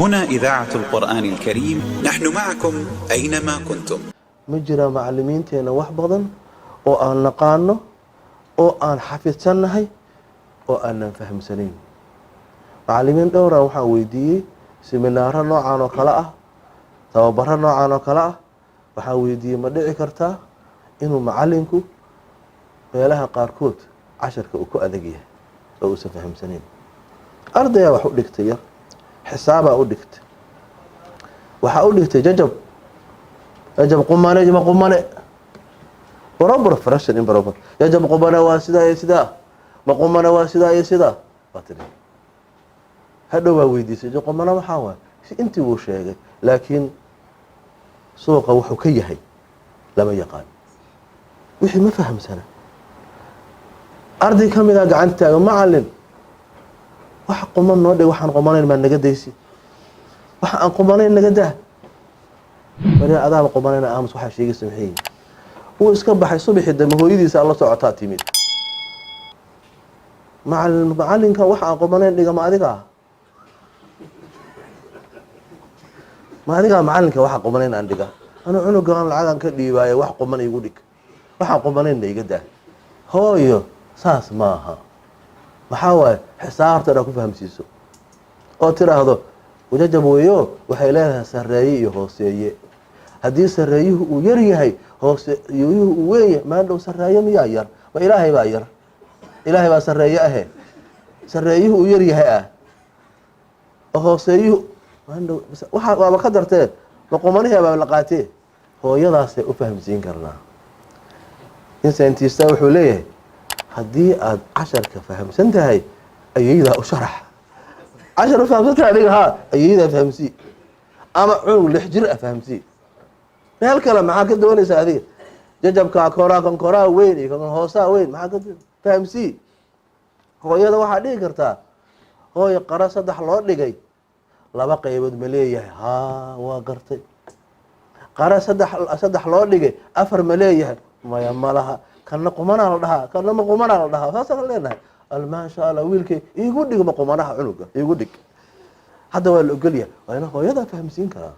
هنا إذاعة القرآن الكريم، نحن معكم أينما كنتم. مجرى معلمين تينا وحبضا أو أن نقانه أو أن حفظ سنهي أو أن نفهم سنين. معلمين دورا وحاويدي سيمينار نوعا وكلاء توبر نوعا وكلاء وحاويدي مدعي كرتا إنه معلمكو meelaha qaarkood casharka uu ku adagyahay oo uu faham saneen ardayga wax u dhigtay xisaaba u dhigtay waxa u dhigtay jajab qumane barabar farashan in barabar jajab qumane waa sida ma qumane waa sida batri hadhow waa weydiisay qumane waxa waa intii uu sheegay laakiin suuqa wuxuu ka yahay lama yaqaan wixii ma fahamsana arday kamida gacantaaga macallin wax quman noo dhig waxaan qumanayn ma naga deysi wax aan qumanayn naga daa bari adaaba qumanayna aamus waxa sheegay samxeen uu iska baxay subaxii dama hooyadiisa la socotaa timid macallinka wax aan qumanayn dhiga ma adiga macallinka wax qumanayn aan dhiga ana cunugan lacagan ka dhiibaayo wax quman igu dhig waxa qumanayn iga daa hooyo saas maaha maxaa waaye xisaabta ku fahamsiiso oo tiraahdo wajajab weeyo waxay leedahay sareeye iyo hooseeye haddii sareeyuhu uu yar yahay hooseeyuhu uu weyn yahay ma dhow sareeye miyaa yar ma ilaahay baa sareeye ahe sareeyuhu uu yar yahay hooseeyuhu ma dhow waxa waaba ka dartee ma qumanahay baa la qaatee hooyadaasay u fahamsiin karnaa insaantiisa wuxuu leeyahay haddii aad casharka fahamsan tahay ayaydaa u sharax cashar u fahamsan tahay adiga haa ayaydaa fahamsii ama cunug 6 jir fahamsii meel kale maxaa ka doonaysaa adiga jajabka koraa weyn iyo kan hoosaa weyn maxaa ka fahamsii hooyada waxaa dhigi kartaa hooyo qara 3 loo dhigay 2 qaybood ma leeyahay haa waa gartay qara 3 loo dhigay 4 ma leeyahay maya malaha kana qumana la dhahaa kana ma qumana la dhahaa saas leenahay ma sha Allah wiilkay iigu dhig ma qumanaha cunuga iigu dhig hadda waa la ogol yahay waa in hooyada fahamsiin karaa